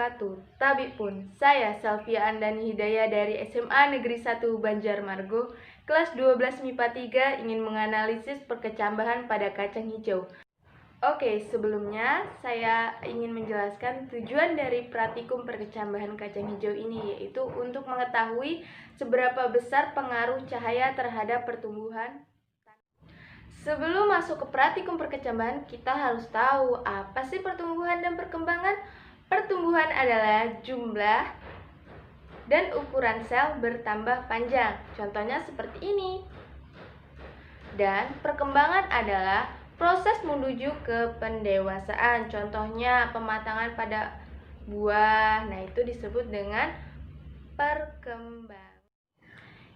wabarakatuh. Tabik pun, saya Salvia Andani Hidayah dari SMA Negeri 1 Banjarmargo, kelas 12 MIPA 3 ingin menganalisis perkecambahan pada kacang hijau. Oke, sebelumnya saya ingin menjelaskan tujuan dari praktikum perkecambahan kacang hijau ini, yaitu untuk mengetahui seberapa besar pengaruh cahaya terhadap pertumbuhan. Sebelum masuk ke praktikum perkecambahan, kita harus tahu apa sih pertumbuhan dan perkembangan. Pertumbuhan adalah jumlah dan ukuran sel bertambah panjang. Contohnya seperti ini. Dan perkembangan adalah proses menuju ke pendewasaan. Contohnya pematangan pada buah. Nah, itu disebut dengan perkembangan.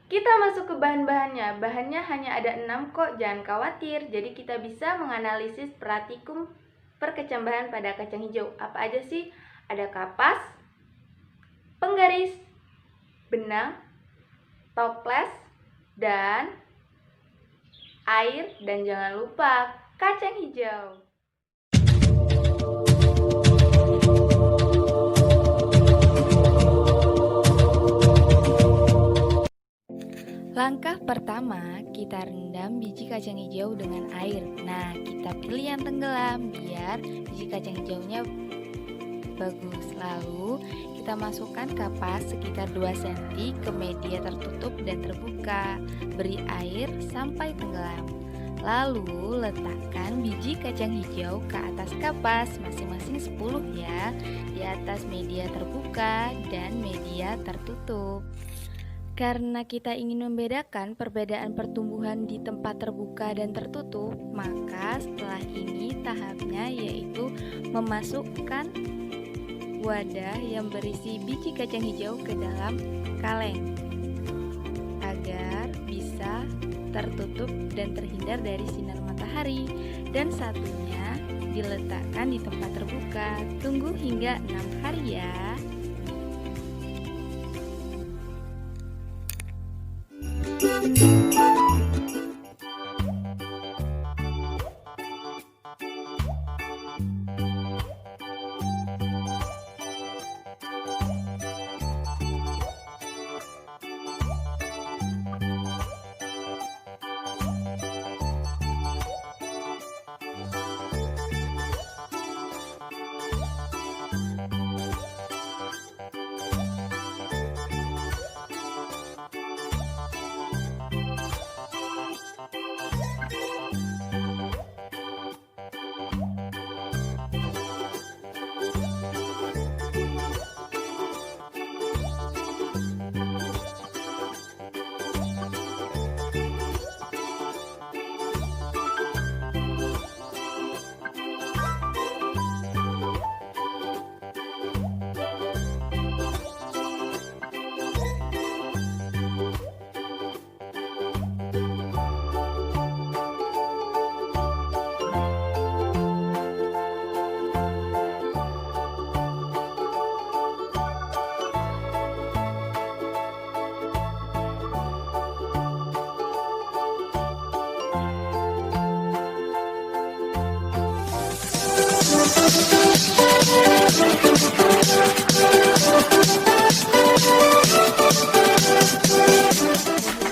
Kita masuk ke bahan-bahannya. Bahannya hanya ada 6 kok, jangan khawatir. Jadi kita bisa menganalisis praktikum perkecambahan pada kacang hijau. Apa aja sih? Ada kapas, penggaris, benang, toples, dan air, dan jangan lupa kacang hijau. Langkah pertama, kita rendam biji kacang hijau dengan air. Nah, kita pilih yang tenggelam biar biji kacang hijaunya bagus. Lalu, kita masukkan kapas sekitar 2 cm ke media tertutup dan terbuka. Beri air sampai tenggelam. Lalu, letakkan biji kacang hijau ke atas kapas, masing-masing 10 ya, di atas media terbuka dan media tertutup. Karena kita ingin membedakan perbedaan pertumbuhan di tempat terbuka dan tertutup, maka setelah ini tahapnya yaitu memasukkan wadah yang berisi biji kacang hijau ke dalam kaleng agar bisa tertutup dan terhindar dari sinar matahari. Dan satunya diletakkan di tempat terbuka. Tunggu hingga 6 hari ya.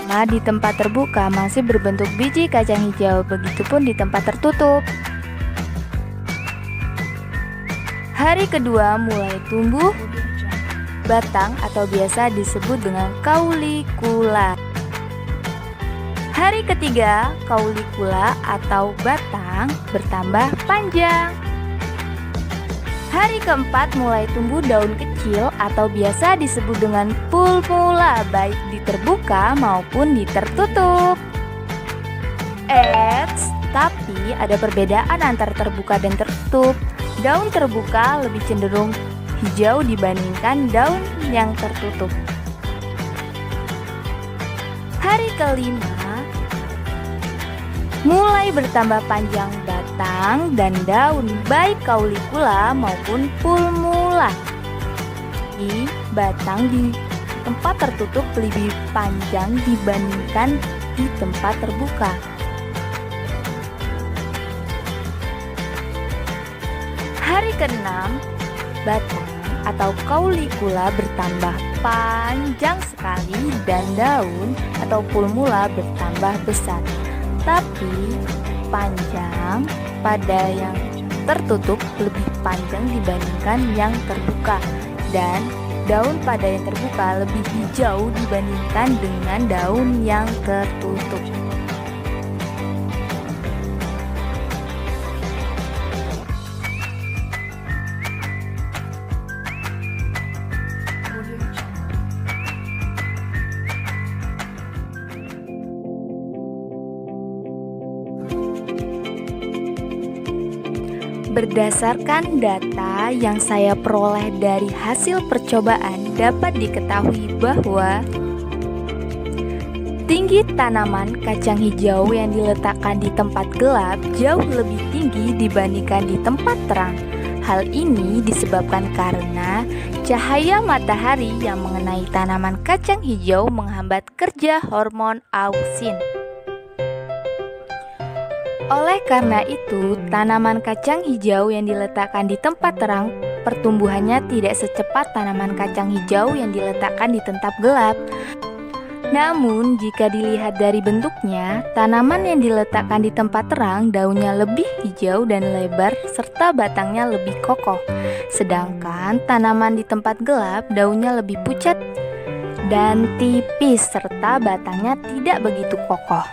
Nah, di tempat terbuka masih berbentuk biji kacang hijau, begitupun di tempat tertutup. Hari kedua mulai tumbuh batang atau biasa disebut dengan kaulikula. Hari ketiga, kaulikula atau batang bertambah panjang. Hari keempat mulai tumbuh daun kecil atau biasa disebut dengan pulpula, baik di terbuka maupun di tertutup. Tapi ada perbedaan antara terbuka dan tertutup. Daun terbuka lebih cenderung hijau dibandingkan daun yang tertutup. Hari kelima mulai bertambah panjang batang dan daun, baik kaulikula maupun pulmula. Batang di tempat tertutup lebih panjang dibandingkan di tempat terbuka. Hari ke-6, batang atau caulicula bertambah panjang sekali dan daun atau pulmula bertambah besar. Tapi panjang pada yang tertutup lebih panjang dibandingkan yang terbuka, dan daun pada yang terbuka lebih hijau dibandingkan dengan daun yang tertutup. Berdasarkan data yang saya peroleh dari hasil percobaan, dapat diketahui bahwa tinggi tanaman kacang hijau yang diletakkan di tempat gelap jauh lebih tinggi dibandingkan di tempat terang. Hal ini disebabkan karena cahaya matahari yang mengenai tanaman kacang hijau menghambat kerja hormon auksin. Oleh karena itu, tanaman kacang hijau yang diletakkan di tempat terang pertumbuhannya tidak secepat tanaman kacang hijau yang diletakkan di tempat gelap. Namun, jika dilihat dari bentuknya, tanaman yang diletakkan di tempat terang daunnya lebih hijau dan lebar serta batangnya lebih kokoh. Sedangkan tanaman di tempat gelap daunnya lebih pucat dan tipis serta batangnya tidak begitu kokoh.